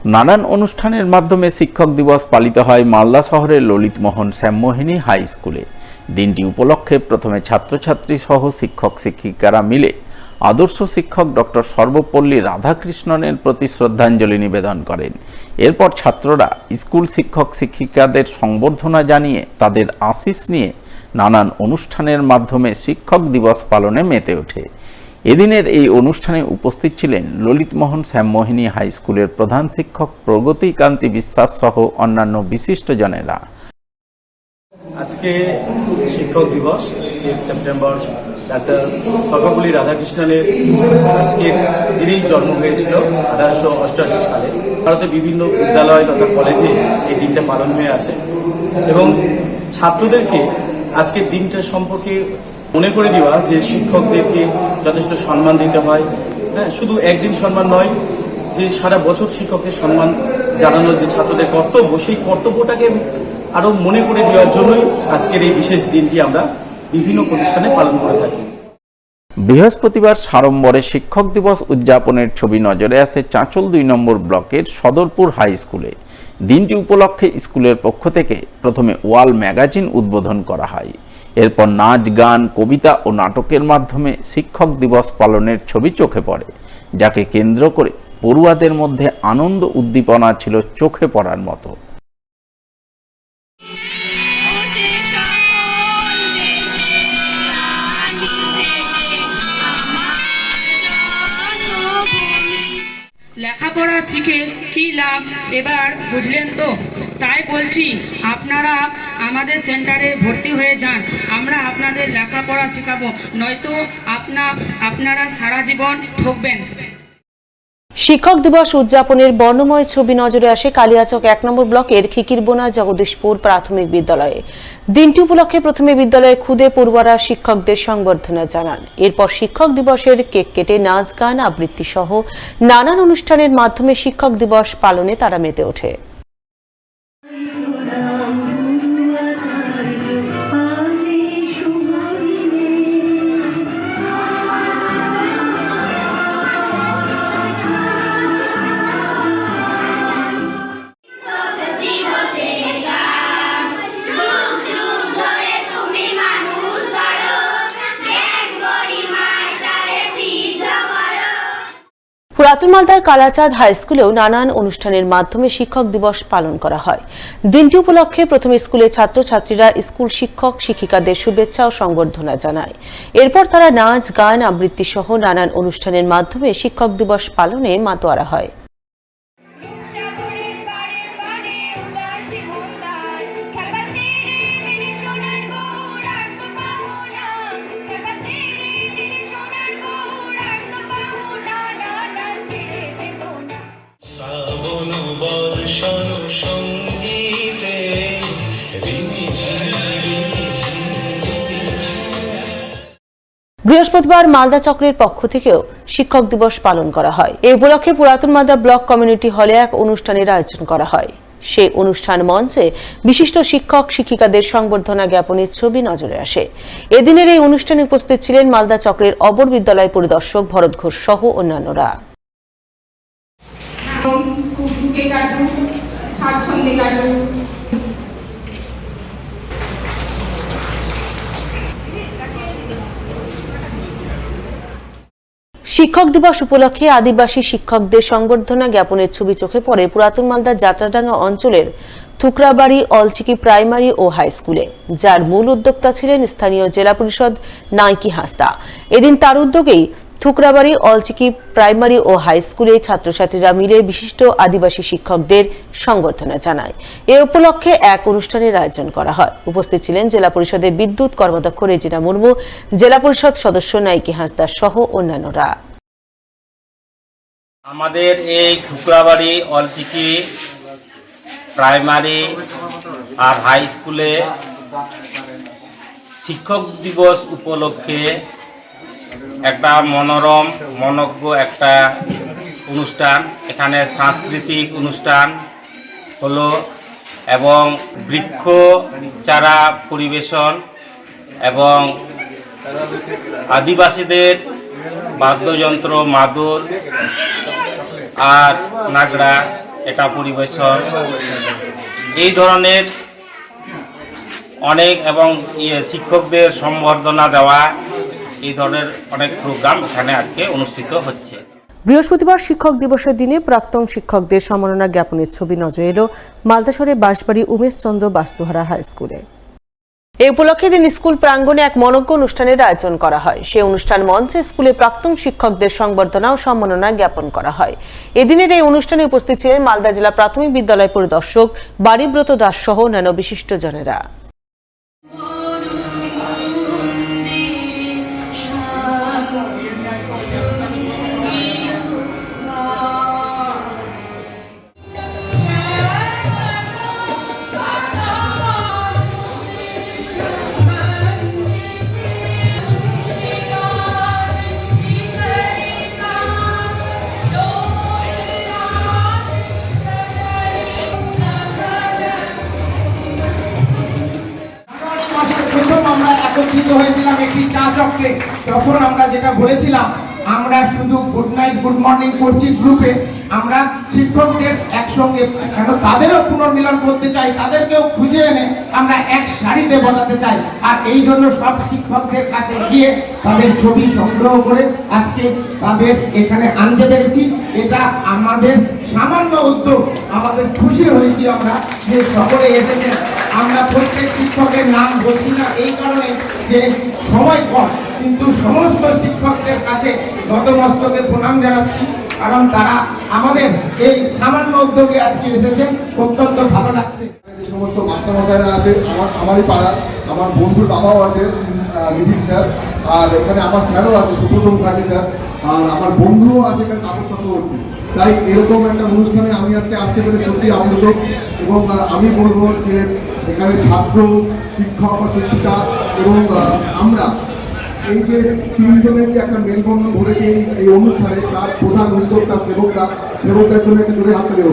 নানান অনুষ্ঠানের মাধ্যমে শিক্ষক দিবস পালিত হয় মালদা শহরের ললিতমোহন শ্যামমোহিনী হাই স্কুলে। দিনটি উপলক্ষে প্রথমে ছাত্রছাত্রী সহ শিক্ষক শিক্ষিকারা মিলে আদর্শ শিক্ষক ডক্টর সর্বপল্লী রাধাকৃষ্ণনের প্রতি শ্রদ্ধাঞ্জলি নিবেদন করেন। এরপর ছাত্ররা স্কুল শিক্ষক শিক্ষিকাদের সংবর্ধনা জানিয়ে তাদের আশিস নিয়ে নানান অনুষ্ঠানের মাধ্যমে শিক্ষক দিবস পালনে মেতে ওঠে। এদিনের এই অনুষ্ঠানে উপস্থিত ছিলেন ললিতমোহন শ্যামমোহিনী হাই স্কুলের প্রধান শিক্ষক প্রগতিকান্তি বিশ্বাস সহ অন্যান্য বিশিষ্টজনেরা। আজকে শিক্ষক দিবস 8 সেপ্টেম্বর ডাক্তার সর্বপল্লী রাধাকৃষ্ণনের আজকের দিনেই জন্ম হয়েছিল 1888 সালে। ভারতের বিভিন্ন বিদ্যালয় তথা কলেজে এই দিনটা পালন হয়ে আসে এবং ছাত্রদেরকে আজকের দিনটা সম্পর্কে মনে করে দেওয়া যে শিক্ষকদেরকে যথেষ্ট সম্মান দিতে হয়। হ্যাঁ, শুধু একদিন সম্মান নয়, যে সারা বছর শিক্ষকের সম্মান জানানোর যে ছাত্রদের কর্তব্য, সেই কর্তব্যটাকে আরো মনে করে দেওয়ার জন্যই আজকের এই বিশেষ দিনটি আমরা বিভিন্ন প্রতিষ্ঠানে পালন করে থাকি। বৃহস্পতিবার সাড়ম্বরে শিক্ষক দিবস উদযাপনের ছবি নজরে আসে চাঁচল 2 নম্বর ব্লকের সদরপুর হাই স্কুলে। দিনটি উপলক্ষে স্কুলের পক্ষ থেকে প্রথমে ওয়াল ম্যাগাজিন উদ্বোধন করা হয়। এরপর নাচ, গান, কবিতা ও নাটকের মাধ্যমে শিক্ষক দিবস পালনের ছবি চোখে পড়ে, যাকে কেন্দ্র করে পড়ুয়াদের মধ্যে আনন্দ উদ্দীপনা ছিল চোখে পড়ার মতো। লেখাপড়া শিখে কি লাভ এবার বুঝলেন তো? তাই বলছি, আপনারা আমাদের সেন্টারে ভর্তি হয়ে যান। আমরা আপনাদের লেখাপড়া শেখাবো, নয়তো আপনারা সারা জীবন ঠকবেন। শিক্ষক দিবস উদযাপনের বর্ণময় ছবি নজরে আসে কালিয়াচক 1 নম্বর ব্লকের খিকিরবোনা জগদীশপুর প্রাথমিক বিদ্যালয়ে। দিনটি উপলক্ষে প্রথমে বিদ্যালয়ে খুদে পড়ুয়ারা শিক্ষকদের সংবর্ধনা জানান। এরপর শিক্ষক দিবসের কেক কেটে নাচ, গান, আবৃত্তি সহ নানান অনুষ্ঠানের মাধ্যমে শিক্ষক দিবস পালনে তারা মেতে ওঠে। পুরাতন মালদার কালাচাঁদ হাই স্কুলেও নানান অনুষ্ঠানের মাধ্যমে শিক্ষক দিবস পালন করা হয়। দিনটি উপলক্ষে প্রথমে স্কুলের ছাত্রছাত্রীরা স্কুল শিক্ষক শিক্ষিকাদের শুভেচ্ছা ও সংবর্ধনা জানায়। এরপর তারা নাচ, গান, আবৃত্তি সহ নানান অনুষ্ঠানের মাধ্যমে শিক্ষক দিবস পালনে মাতোয়ারা হয়। বৃহস্পতিবার মালদা চক্রের পক্ষ থেকেও শিক্ষক দিবস পালন করা হয়। এই উপলক্ষে পুরাতন মালদা ব্লক কমিউনিটি হলে এক অনুষ্ঠানের আয়োজন করা হয়। সেই অনুষ্ঠান মঞ্চে বিশিষ্ট শিক্ষক শিক্ষিকাদের সংবর্ধনা জ্ঞাপনের ছবি নজরে আসে। এদিনের এই অনুষ্ঠানে উপস্থিত ছিলেন মালদা চক্রের অবর বিদ্যালয় পরিদর্শক ভরত ঘোষ সহ অন্যান্যরা। শিক্ষক দিবস উপলক্ষে আদিবাসী শিক্ষকদের সংবর্ধনা জ্ঞাপনের ছবি চোখে পড়ে পুরাতন মালদার যাত্রাডাঙ্গা অঞ্চলের থুকরাবাড়ি অলচিকি প্রাইমারি ও হাই স্কুলে, যার মূল উদ্যোক্তা ছিলেন স্থানীয় জেলা পরিষদ নাইকি হাঁসদা। এদিন তার উদ্যোগেই থুকরাবাড়ি অলচিকি প্রাইমারি ও হাই স্কুলে ছাত্রছাত্রীরা মিলে বিশিষ্ট আদিবাসী শিক্ষকদের সংবর্ধনা জানায়। এ উপলক্ষে এক অনুষ্ঠানের আয়োজন করা হয়। উপস্থিত ছিলেন জেলা পরিষদের বিদ্যুৎ কর্মাধ্যক্ষ রেজিনা মুর্মু, জেলা পরিষদ সদস্য নাইকি হাঁসদা সহ অন্যান্যরা। আমাদের এই থুকরাবাড়ি অলচিকি প্রাইমারি আর হাই স্কুলে শিক্ষক দিবস উপলক্ষে একটা মনোরম মনজ্ঞ একটা অনুষ্ঠান, এখানে সাংস্কৃতিক অনুষ্ঠান হলো এবং বৃক্ষ চারা পরিবেশন এবং আদিবাসীদের বাদ্যযন্ত্র মাদল আর নাগড়া এটা পরিবেশন, এই ধরনের অনেক এবং শিক্ষকদের সম্বর্ধনা দেওয়া, এই ধরনের অনেক প্রোগ্রাম এখানে আজকে অনুষ্ঠিত হচ্ছে। বৃহস্পতিবার শিক্ষক দিবসের দিনে প্রাক্তন শিক্ষকদের সম্মাননা জ্ঞাপনের ছবি নজরে এলো মালদা শহরের বাঁশবাড়ি উমেশ চন্দ্র বাস্তুহারা হাই স্কুলে। এই উপলক্ষে দিন স্কুল প্রাঙ্গণে এক মনজ্ঞ অনুষ্ঠানের আয়োজন করা হয়। সেই অনুষ্ঠান মঞ্চে স্কুলে প্রাক্তন শিক্ষকদের সংবর্ধনা ও সম্মাননা জ্ঞাপন করা হয়। এদিনের এই অনুষ্ঠানে উপস্থিত ছিলেন মালদা জেলা প্রাথমিক বিদ্যালয় পরিদর্শক বাড়িব্রত দাস সহ অন্যান্য বিশিষ্টজনেরা। আমরা একত্রিত হয়েছিলাম একটি চা চক্রে। তখন আমরা যেটা বলেছিলাম, আমরা শুধু গুড নাইট গুড মর্নিং করছি গ্রুপে, আমরা শিক্ষকদের একসঙ্গে কেন তাদেরও পুনর্মিলন করতে চাই, তাদেরকেও খুঁজে এনে আমরা এক সারিতে বসাতে চাই। আর এই জন্য সব শিক্ষকদের কাছে গিয়ে তাদের ছবি সংগ্রহ করে আজকে তাদের এখানে আনতে পেরেছি। এটা আমাদের সামান্য উদ্যোগ, আমাদের খুশি হয়েছি আমরা যে সকলে এসেছেন। আমরা প্রত্যেক শিক্ষকের নাম বলছি না এই কারণে যে সময় কম, কিন্তু সমস্ত শিক্ষকদের কাছে নতমস্তকে প্রণাম জানাচ্ছি, কারণ তারা আমাদের এই সামান্য উদ্যোগে আজকে এসেছেন, অত্যন্ত ভালো লাগছে। যে সমস্ত মাস্টারমশাইরা আছে, আমারই পাড়ার আমার বন্ধুর বাবাও আছে নিধির স্যার, আর এখানে আমার স্যারও আছে সুব্রত মুখার্জি স্যার, আর আমার বন্ধুও আছে এখানে তাপস চক্রবর্তী। তাই এরকম একটা অনুষ্ঠানে আমি আজকে আসতে পেরে সত্যি আপ্লুত, এবং আমি বলবো যে এখানে ছাত্র, শিক্ষক বা শিক্ষিকা এবং আমরা এই যে তিনজনের যে একটা মেলবন্ধন ঘটেছে এই অনুষ্ঠানে, তার প্রধান উদ্যোক্তা সেবকদের জন্য একটা জোরে হাত দেব।